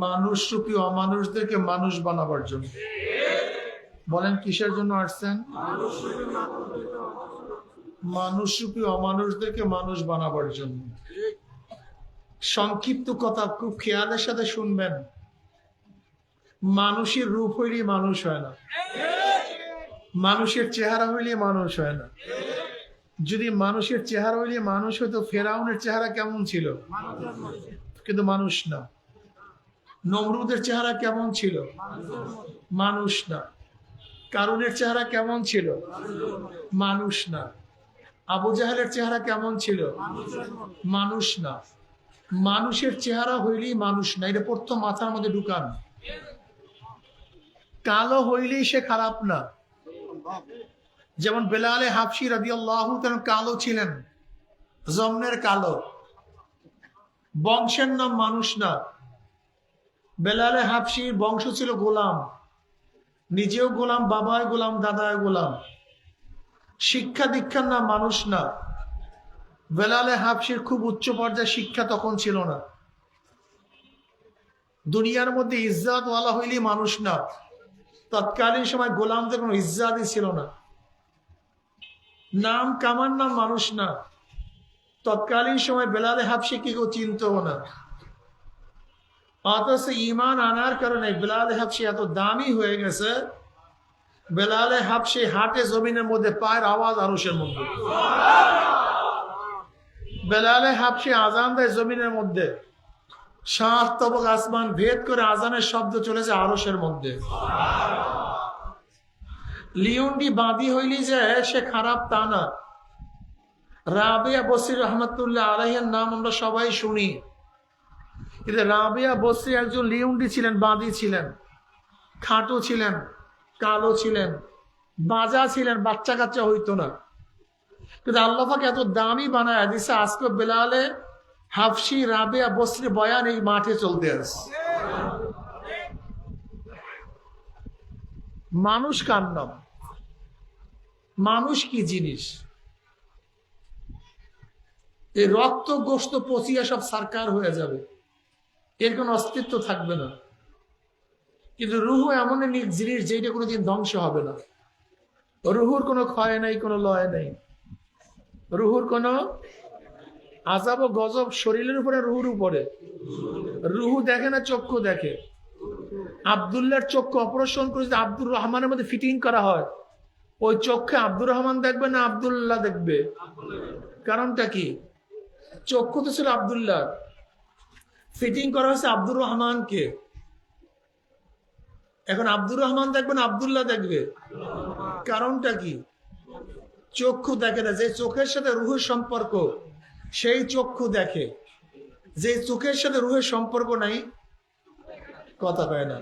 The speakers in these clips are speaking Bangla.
মানুষ রূপী অমানুষদেরকে মানুষ বানাবার জন্য। বলেন কিসের জন্য আসছেন? মানুষ রূপী অমানুষদেরকে মানুষ বানাবার জন্য। সংক্ষিপ্ত কথা খুব খেয়ালের সাথে শুনবেন। মানুষের রূপ হইলে মানুষ হয় না, মানুষের চেহারা হইলে মানুষ হয় না। যদি মানুষের চেহারা হইলে মানুষ হইতো, ফেরাউনের চেহারা কেমন ছিল? কিন্তু মানুষ না। নমরুদের চেহারা কেমন ছিল? মানুষ না। কারুনের চেহারা কেমন ছিল? মানুষ না। আবু জাহেলের চেহারা কেমন ছিল? মানুষ না। মানুষের চেহারা হইলেই মানুষ না, এটা প্রথম মাথার মধ্যে ঢুকান। কালো হইলেই সে খারাপ না। যেমন বেলালে হাবশী রাদিয়াল্লাহু তাআলা কালো ছিলেন, জন্মের কালো, বংশের নাম মানুষ না। বেলালে হাবশীর বংশ ছিল গোলাম, নিজেও গোলাম, বাবায় গোলাম, দাদায় গোলাম। শিক্ষা দীক্ষার নাম মানুষ না। বেলালে হাবশীর খুব উচ্চ পর্যায়ে শিক্ষা তখন ছিল না। দুনিয়ার মধ্যে ইজ্জাত ওয়ালা হইলে মানুষ না। তৎকালীন সময় গোলামদের কোনো ইজ্জাতই ছিল না। নাম কামার নাম মানুষ না। তৎকালীন সময় বেলালে হাবশী কি কেউ চিনতও না। অথচ ঈমান আনার কারণে বেলালে হাবশী এত দামি হয়ে গেছে। বেলালে হাবশী হাটে জমিনের মধ্যে পায়ের আওয়াজ আরশের মধ্যে। বেলালে হাবশী আজান দেয় জমিনের মধ্যে, 7 তবক আসমান ভেদ করে আজানের শব্দ চলেছে আরশের মধ্যে। লিওন্ডি বাদী হইলি যে সে খারাপ তা না। রাবিয়া বসরি রহমতুল্লাহ আলাইহির নাম আমরা সবাই শুনি, কিন্তু রাবিয়া বসরি একজন লিওন্ডি ছিলেন, বাদী ছিলেন, খাটো ছিলেন, কালো ছিলেন, বাজা ছিলেন, বাচ্চা কাচ্চা হইতো না। কিন্তু আল্লাহ পাক এত দামি বানায় দিছে, আজকে বেলালে হাবশী রাবিয়া বসরি বয়ান এই মাঠে চলতে আছে। মানুষ কার নাম? মানুষ কি জিনিস? এই রক্ত গোস্ত পচিয়া সব সারকার হয়ে যাবে, এর কোনো অস্তিত্ব থাকবে না। কিন্তু রুহু এমন এক জিনিস যেটা কোনোদিন ধ্বংস হবে না। রুহুর কোনো ক্ষয় নাই, কোনো লয় নাই। রুহুর কোনো আযাব ও গজব শরীরের উপরে, রুহুর উপরে। রুহু দেখে না, চক্ষু দেখে। আব্দুল্লাহর চক্ষু অপারেশন করে যদি আব্দুর রহমানের মধ্যে ফিটিং করা হয়, ওই চক্ষে আব্দুর রহমান দেখবে না আব্দুল্লাহ দেখবে? কারণটা কি? চক্ষু তো ছিল আব্দুল্লাহ, ফিটিং করা হয়েছে আব্দুর রহমানকে। এখন আব্দুর রহমান দেখবে না আব্দুল্লাহ দেখবে? কারণটা কি? চক্ষু দেখে না। যে চোখের সাথে রুহের সম্পর্ক সেই চক্ষু দেখে, যে চোখের সাথে রুহের সম্পর্ক নাই, কথা কয় না,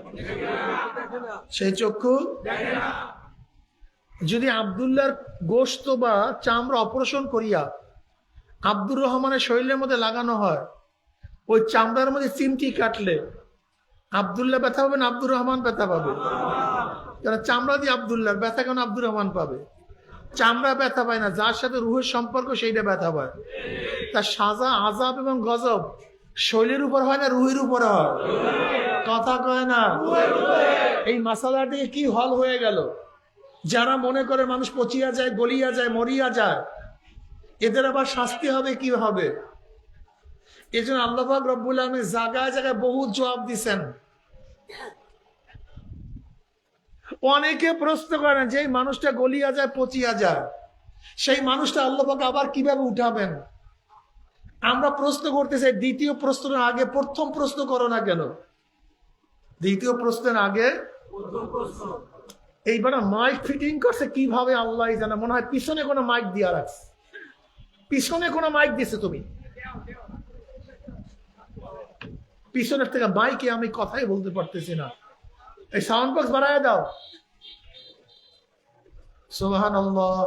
সেই চক্ষু দেখে না। যদি আব্দুল্লাহর গোশত বা চামড়া অপারেশন করিয়া আব্দুর রহমানের শরীরের মধ্যে লাগানো হয়, ওই চামড়ার মধ্যে চিমটি কাটলে আব্দুল্লাহ ব্যথা পাবে না আব্দুর রহমান ব্যথা পাবে? কারণ চামড়া দিয়ে আব্দুল্লাহর ব্যথা কেন আব্দুর রহমান পাবে? চামড়া ব্যথা পায় না, যার সাথে রুহের সম্পর্ক সেইটা ব্যথা পায়। তার সাজা, আযাব এবং গজব শরীরের উপর হয় না রুহের উপরে হয়? কথা কয় না। এই মাসালাটি কি হল হয়ে গেল? যারা মনে করে মানুষ পচিয়া যায়, গলিয়া যায়, মরিয়া যায়, এদের আবার শাস্তি হবে কি হবে? এই জন্য আল্লাহ পাক রব্বুল আলামিন জায়গায় জায়গায় বহু জবাব দিচ্ছেন। অনেকে প্রশ্ন করেন যে এই মানুষটা গলিয়া যায়, পচিয়া যায়, সেই মানুষটা আল্লাহ পাক আবার কিভাবে উঠাবেন? আমরা প্রশ্ন করতে চাই, দ্বিতীয় প্রশ্নের আগে প্রথম প্রশ্ন করো না কেন? দ্বিতীয় প্রশ্নের আগে এইবার মাইক ফিটিং করছে কিভাবে আল্লাহ জানে। মনে হয় পিছনে কোনো মাইক দিয়া রাখছে, পিছনে কোনো মাইক দিছে। তুমি পিছনের থেকে মাইকে আমি কথাই বলতে পারতেছি না, এই সাউন্ড বক্স বাড়ায় দাও। সুবহানাল্লাহ,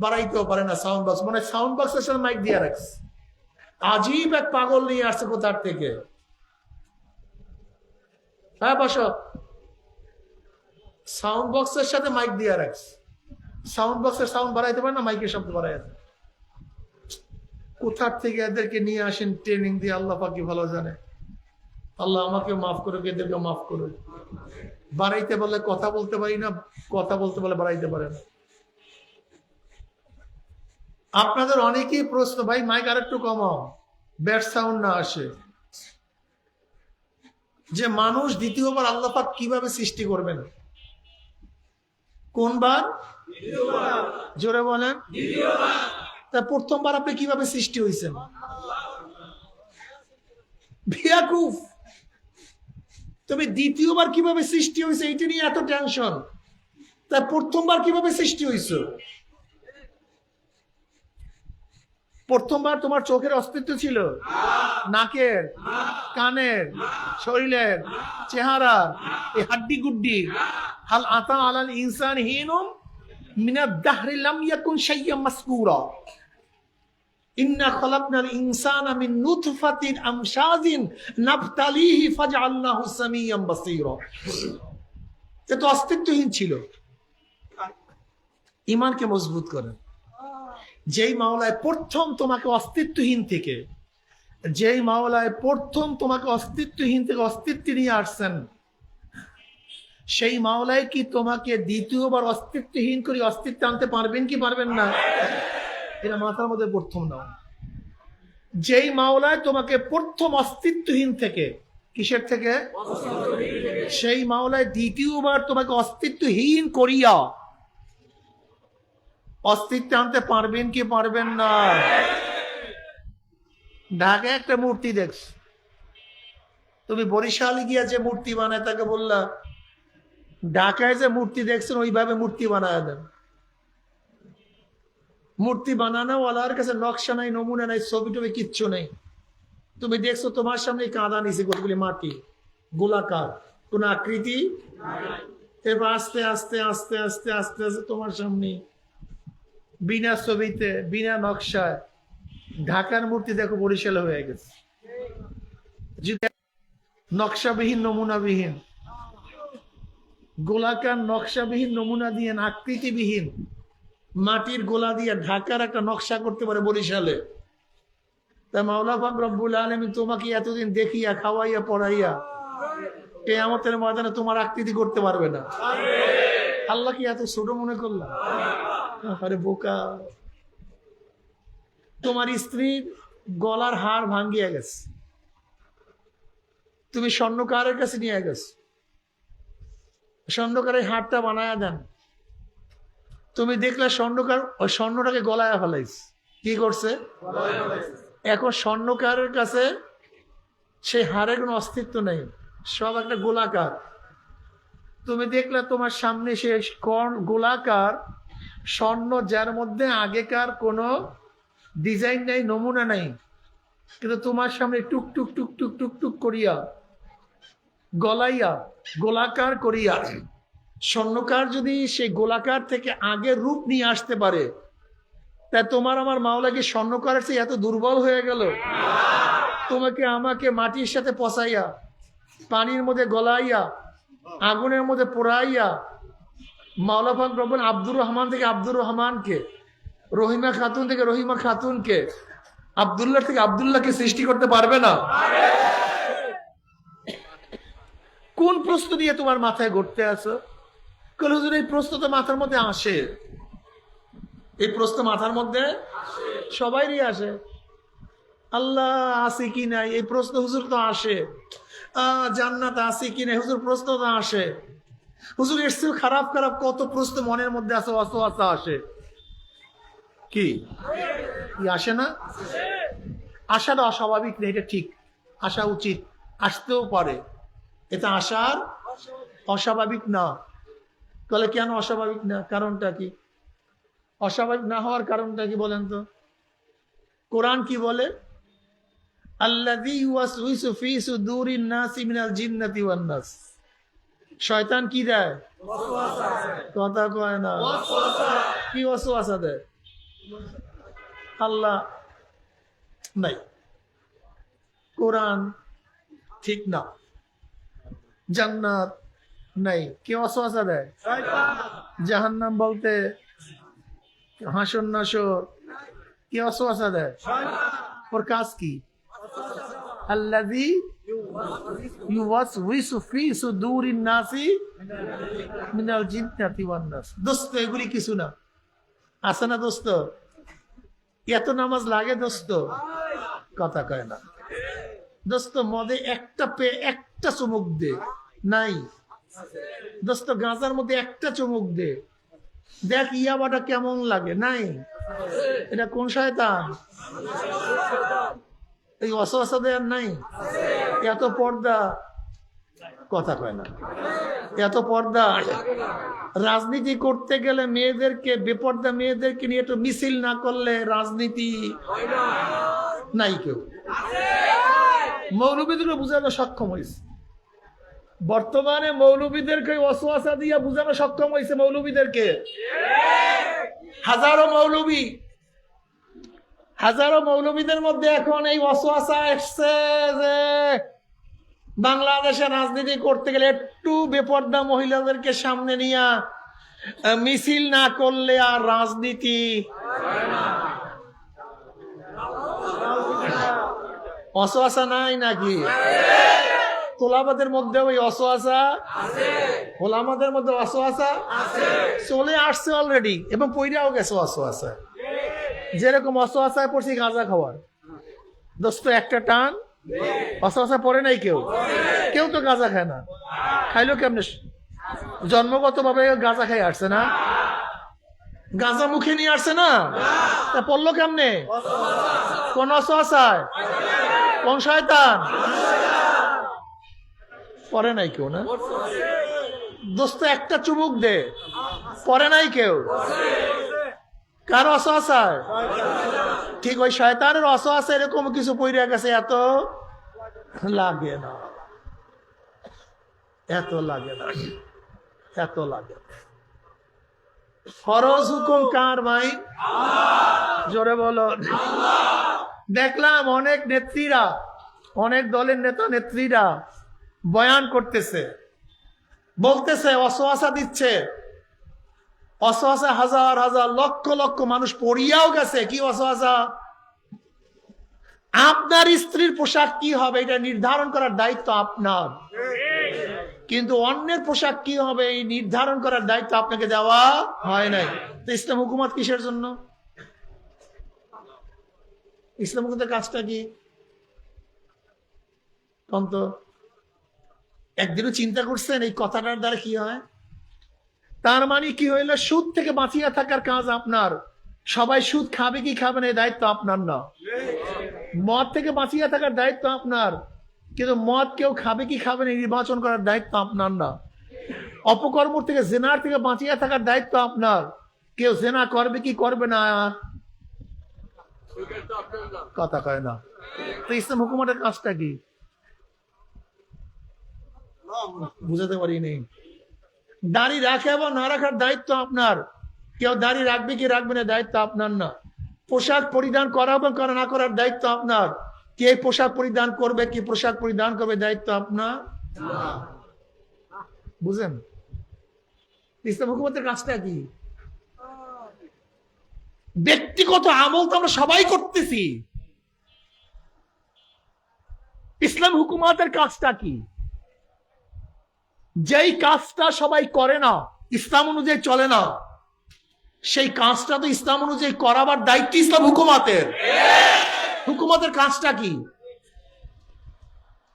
বাড়াইতেও পারে না সাউন্ড বক্স, মনে হয় সাউন্ড বক্সের সাথে মাইক দিয়া রাখছে। আজীব এক পাগল নিয়ে আসছে কোথার থেকে। হ্যাঁ বসো, সাউন্ড বক্সের সাথে মাইক দিয়া রাখছে। সাউন্ড বক্সের সাউন্ড বাড়াইতে পারে না, মাইকের শব্দ বাড়াই। কোথার থেকে এদেরকে নিয়ে আসেন ট্রেনিং দিয়ে, আল্লাহ পাক ভালো জানে। আল্লাহ আমাকে মাফ করো, এদেরকে মাফ করো। বাড়াইতে বলে কথা বলতে পারি না, কথা বলতে বলে বাড়াইতে পারে না। আপনাদের অনেকেই প্রশ্ন, ভাই মাইক আর একটু কমাও, ব্যাড সাউন্ড না আসে, যে মানুষ দ্বিতীয়বার আল্লাহ পাক কিভাবে সৃষ্টি করবেন? কোনবার? জোরে বলেন। তা প্রথমবার আপনি কিভাবে সৃষ্টি হয়েছেন? ভিয়াকুফ। তবে দ্বিতীয়বার কিভাবে সৃষ্টি হয়েছে এইটা নিয়ে এত টেনশন। তা প্রথমবার কিভাবে সৃষ্টি হয়েছে? প্রথমবার তোমার চোখের অস্তিত্ব ছিল, নাকের, কানের, শরীরের, চেহারা, এই হাড্ডি গুড্ডি। হাল আতা আলাল ইনসান হিনুম মিনাদ দাহরি লাম ইয়াকুন শাইয়্যাম মাসকুরা ইন্না খলাকনাল ইনসানা মিন নুতফাতিন আমশাজিন নাবতালিহি ফাজআলনাহু সামিয়াম বাসীরা। এ তো অস্তিত্বহীন ছিল। ঈমানকে মজবুত করেন। যেই মাওলায় প্রথম তোমাকে অস্তিত্বহীন থেকে, যেই মাওলায় প্রথম তোমাকে অস্তিত্বহীন থেকে অস্তিত্ব নিয়ে আসছেন, সেই মাওলায় কি তোমাকে দ্বিতীয়বার অস্তিত্বহীন করে অস্তিত্ব আনতে পারবেন কি পারবেন না? এটা মাথার মধ্যে প্রথম নাও। যেই মাওলায় তোমাকে প্রথম অস্তিত্বহীন থেকে, কিসের থেকে? সেই মাওলায় দ্বিতীয়বার তোমাকে অস্তিত্বহীন করিয়া অস্তিত্ব আনতে পারবেন কি পারবেন না? ঢাকায় একটা মূর্তি দেখছ, তুমি বরিশালে গিয়া যে মূর্তি বানায় তাকে বললা ঢাকায় যে মূর্তি দেখছেন ওইভাবে মূর্তি বানায় দেন। মূর্তি বানানো ওয়ালার কাছে নকশা নাই, নমুনা নাই, ছবি টবি কিচ্ছু নেই। তুমি দেখছো তোমার সামনে কাঁদা নিচে কতগুলি মাটি, গোলাকার, কোন আকৃতি। এবার আস্তে আস্তে আস্তে আস্তে আস্তে আস্তে তোমার সামনে বিনা ছবিতে, বিনা নকশায় ঢাকার মূর্তি দেখো বরিশালে হয়ে গেছে। নকশাবিহীন, নমুনাবিহীন, গোলাকার নকশাবিহীন, নমুনা দিয়ে, আকৃতিবিহীন মাটির গোলা দিয়ে ঢাকার একটা নকশা করতে পারে বরিশালে। তা মাওলা পাক রব্বুল আলামিন তোমাকে এতদিন দেখিয়া, খাওয়াইয়া, পড়াইয়া কিয়ামতের ময়দানে তোমার আকৃতি করতে পারবে না। আল্লাহ কি এত ছোট মনে করলাম? আরে বোকা, তোমার স্ত্রীর গলার হাড় ভাঙ্গিয়া গেছে, তুমি স্বর্ণকারের কাছে নিয়ে গেছো, স্বর্ণকারের হাড়টা বানায়া দেন। তুমি দেখলে স্বর্ণকার ওই স্বর্ণটাকে গলায় ফেলাইছে। কি করছে? এখন স্বর্ণকারের কাছে সেই হাড়ের কোনো অস্তিত্ব নেই, সব একটা গোলাকার। তুমি দেখলে তোমার সামনে সে গোলাকার স্বর্ণ, যার মধ্যে আগেকার কোনো ডিজাইন নেই, নমুনা নেই, কিন্তু তোমার সামনে টুক টুক টুক টুক টুক টুক করিয়া গলাইয়া গোলাকার করিয়া। স্বর্ণকার যদি সেই গোলাকার থেকে আগের রূপ নিয়ে আসতে পারে, তা তোমার আমার মাওলা কি স্বর্ণকারের চেয়ে এত দুর্বল হয়ে গেল? তোমাকে আমাকে মাটির সাথে পচাইয়া, পানির মধ্যে গলাইয়া, আগুনের মধ্যে পোড়াইয়া, মাওলা পাক রব্বুল আব্দুর রহমান থেকে আব্দুর রহমানকে, রহিমা খাতুন থেকে রহিমা খাতুনকে, আব্দুল্লাহ থেকে আব্দুল্লাহকে সৃষ্টি করতে পারবে না? কোন প্রশ্ন নিয়ে তোমার মাথায় ঘুরতে আছো? হুজুর এই প্রশ্ন তো মাথার মধ্যে আসে, এই প্রশ্ন মাথার মধ্যে সবাইরই আসে। আল্লাহ আছে কি নাই এই প্রশ্ন হুজুর তো আসে। জান্নাত আছে কি নাই হুজুর প্রশ্ন তো আসে। হুজুর এর চেয়ে খারাপ খারাপ কত প্রশ্ন মনের মধ্যে আছে, অসওয়াসা আসে। কি আসে না? আসাটা অস্বাভাবিক নেই, এটা ঠিক, আসা উচিত, আসতেও পারে, এটা আসার অস্বাভাবিক না। তাহলে কেন অস্বাভাবিক না? কারণটা কি? অস্বাভাবিক না হওয়ার কারণটা কি বলেন তো? কোরআন কি বলে? আল্লাযী ইউওয়াসউইসু ফী সুদুরিন নাসি মিনাল জিন্নাতি ওয়ান নাস। শয়তান কি দেয়? কথা কয় না। কি ওয়াসওয়াসা দেয়? আল্লাহ নাই, কোরআন ঠিক না, জান্নাত নাই, কি ওয়াসওয়াসা দেয়? জাহান্নাম বলতে, হাসর নাসর, কি ওয়াসওয়াসা দেয়? ওর কাজ কি? আল্লাযী ইউওয়াসউইসু ফি সুদুরিন নাসি মিনাল জিন্নাতি ওয়ান নাস। দোস্ত এগুলি কিছু না, আছে না দোস্ত? এত নামাজ লাগে দোস্ত? কথা কয় না দোস্ত। মদে একটা চুমুক দে, নাই দোস্ত। গাঁজার মধ্যে একটা চুমুক দে, দেখ ইয়াবাটা কেমন লাগে, নাই। এটা কোন শয়তান? এই ওয়াসওয়াসা দেয়ার নাই? এত পর্দা, কথা কয় না, এত পর্দা। রাজনীতি করতে গেলে মেয়েদেরকে, বেপর্দা মেয়েদেরকে নিয়ে একটু মিছিল না করলে রাজনীতি নাই। কেউ মৌলবীদেরকে বুঝানো সক্ষম হয়েছে, বর্তমানে মৌলবীদেরকে ওয়াসওয়াসা দিয়ে বুঝানো সক্ষম হয়েছে। মৌলবীদেরকে হাজারো মৌলবীদের মধ্যে এখন এই ওয়াসওয়াসা এসছে যে বাংলাদেশে রাজনীতি করতে গেলে একটু বেপর্দা মহিলাদেরকে সামনে নিয়ে মিছিল না করলে আর রাজনীতি। ওয়াসওয়াসা নাই নাকি? তোলাবাদের মধ্যে ওই ওয়াসওয়াসা, ওলামাদের মধ্যে ওয়াসওয়াসা চলে আসছে অলরেডি, এবং পইরাও গেছে ওয়াসওয়াসা। যেরকম ওয়াসওয়াসায় পড়ছি গাঁজা খাওয়ার, দোস্ত একটা টান ওয়াসওয়াসা পড়ে নাই কেউ? কেউ তো গাঁজা খায় না। খাইলো কেমনে? জন্মগত ভাবে গাঁজা খাই আসছে না, গাঁজা মুখে নিয়ে আসছে না, তা পড়লো কেমনে? কোন ওয়াসওয়াসায়? কোন শয়তান? পড়ে নাই কেউ না দোস্ত। একটা চুমুক দে, পড়ে নাই কেউ? কার ওয়াসওয়াসায়? ঠিক ওই শয়তানের ওয়াসওয়াসা এরকম কিছু পইরা গেছে। এত লাগে না, এত লাগে না, এত লাগে। ফরজ হুকুম কার ভাই? জোরে বলো। দেখলাম অনেক নেত্রীরা, অনেক দলের নেতা নেত্রীরা বয়ান করতেছে, বলতেছে ওয়াসওয়াসা দিচ্ছে। ওয়াসওয়াসা হাজার হাজার লক্ষ লক্ষ মানুষ পড়িয়াও গেছে। কি ওয়াসওয়াসা? আপনার স্ত্রীর পোশাক কি হবে এটা নির্ধারণ করার দায়িত্ব আপনার, কিন্তু অন্যের পোশাক কি হবে এই নির্ধারণ করার দায়িত্ব আপনাকে দেওয়া হয় নাই। তো ইসলাম হুকুমত কিসের জন্য? ইসলাম হুকুমতের কাজটা কি? তো একদিনও চিন্তা করছেন এই কথাটার দ্বারা কি হয়? তার মানে কি হইল? সুদ থেকে বাঁচিয়ে থাকার কাজ আপনার। সবাই সুদ খাবে কি খাবে না এই দায়িত্ব আপনার না। মদ থেকে বাঁচিয়ে থাকার দায়িত্ব আপনার, কিন্তু মদ কেউ খাবে কি খাবে না নির্বাচন করার দায়িত্ব আপনার না। অপকর্ম থেকে, জেনার থেকে বাঁচিয়ে থাকার দায়িত্ব আপনার, কেউ জেনা করবে কি করবে না কথা কয় না। তো ইসলাম হুকুমতের কাজটা কি বুঝাতে পারি নেই। দাড়ি রাখে বা না রাখার দায়িত্ব আপনার, কেউ দাড়ি রাখবে কি রাখবে না দায়িত্ব আপনার না। পোশাক পরিধান করা বা না করার দায়িত্ব আপনার, কে পোশাক পরিধান করবে কি পোশাক পরিধান করবে দায়িত্ব আপনার। বুঝেন ইসলাম হুকুমতের কাজটা কি? ব্যক্তিগত আমল তো আমরা সবাই করতেছি, ইসলাম হুকুমতের কাজটা কি? যেই কাজটা সবাই করে না, ইসলাম অনুযায়ী চলে না, সেই কাজটা তো ইসলাম অনুযায়ী করাবার দায়িত্ব ইসলাম হুকুমতের। হুকুমতের কাজটা কি?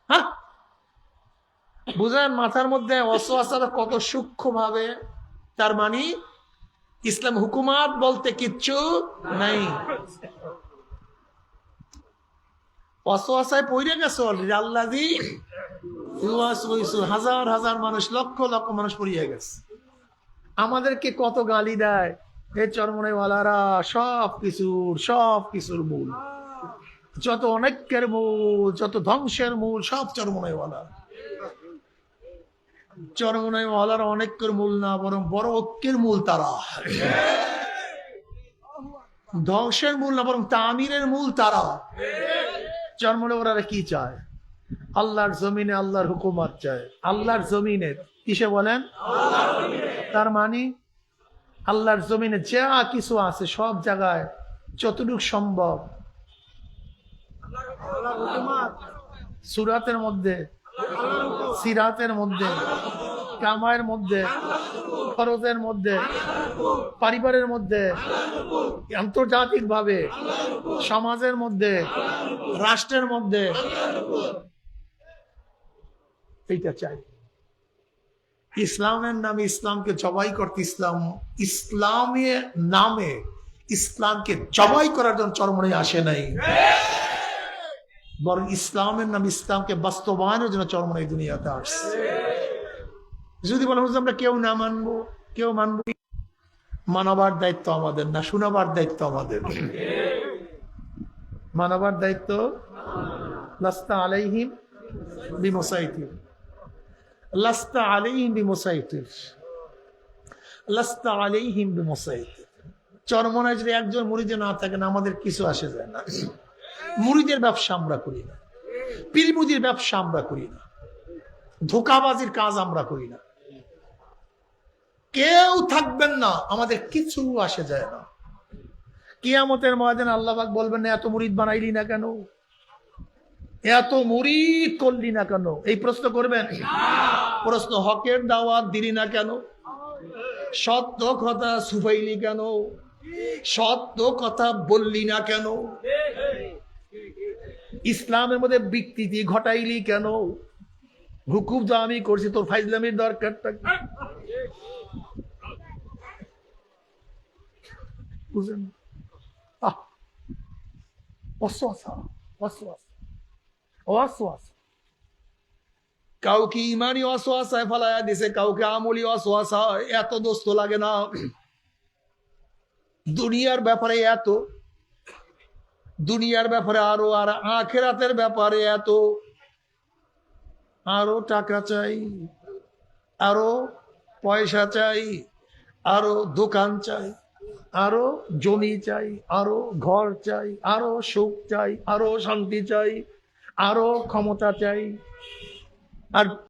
হ্যাঁ বুঝেন? মাথার মধ্যে ওয়াসওয়াসাটা কত সূক্ষ্ম ভাবে। তার মানে ইসলাম হুকুমত বলতে কিচ্ছু নাই। ওয়াসওয়াসায় পড়ে গেছে অলরেডি। আল্লাযী ইউওয়াসউইসু, হাজার হাজার মানুষ, লক্ষ লক্ষ মানুষ পড়িয়ে গেছে। আমাদেরকে কত গালি দেয় এই চরমনাইওয়ালারা। সব কিছুর মূল, যত অনৈক্যের মূল, যত ধ্বংসের মূল সব চরমনাইওয়ালা। চরমনাইওয়ালারা অনৈক্যের মূল না, বরং বড় ঐক্যের মূল তারা। ধ্বংসের মূল না, বরং তামিরের মূল তারা। চরমনাইওয়ালারা কি চায়? আল্লাহর জমিনে আল্লাহর হুকুমত চায়। আল্লাহর জমিনে কিসে বলেন? তার মানে আল্লাহর জমিনে যা কিছু আছে সব জায়গায় যতটুকু সম্ভব সুরাতের মধ্যে, সিরাতের মধ্যে, কামায়ের মধ্যে, খরচের মধ্যে, পরিবারের মধ্যে, আন্তর্জাতিক ভাবে, সমাজের মধ্যে, রাষ্ট্রের মধ্যে, এইটা চাই। ইসলামের নামে ইসলামকে জবাই করতে, ইসলামের নামে ইসলামকে জবাই করার জন্য চরমনে আসে নাই, বরং ইসলামের নামে ইসলামকে বাস্তবায়নের জন্য চরমনে দুনিয়াতে আসছে। যদি বলা হচ্ছে আমরা কেউ না মানবো, কেউ মানবো, মানবার দায়িত্ব আমাদের না, শোনাবার দায়িত্ব আমাদের। মানবার দায়িত্ব লাস্তা আলাইহিম বিমুসাইতির, লাস্তা আলাইহিম বিমুসাইতির, লাস্তা আলাইহিম বিমুসাইতির। চরমনায় যদি একজন মুরিদ না থাকেন আমাদের কিছু আসে যায় না। মুরিদের ব্যবসা আমরা করি না, পীর মুরিদের ব্যবসা আমরা করি না, ধোঁকাবাজির কাজ আমরা করি না। কেউ থাকবেন না, আমাদের কিছু আসে যায় না। কিয়ামতের ময়দানে আল্লাহ পাক বলবেন না এত মুরিদ বানাইলি না কেন, এত মুরিদ করলি না কেন, এই প্রশ্ন করবেন? প্রশ্ন হকের দাওয়াত দিলি না কেন, সত্য কথা সুফাইলি কেন, সত্য কথা বললি না কেন, ইসলামের মধ্যে বিকৃতি ঘটাইলি কেন, হুকুম তো আমি করছি, তোর ফাইজলামির দরকারটা কি? বুঝলেন? কাউকে ইমানি অসহায় ফেলায়া দিছে, কাউকে আমলি অসহায়। এত দোস্ত লাগে না দুনিয়ার ব্যাপারে, এত দুনিয়ার ব্যাপারে আরো, আর আখেরাতের ব্যাপারে এত, আরো টাকা চাই, আরো পয়সা চাই, আরো দোকান চাই, আরো জমি চাই, আরো ঘর চাই, আরো সুখ চাই, আরো শান্তি চাই, আরো ক্ষমতা চাই। আর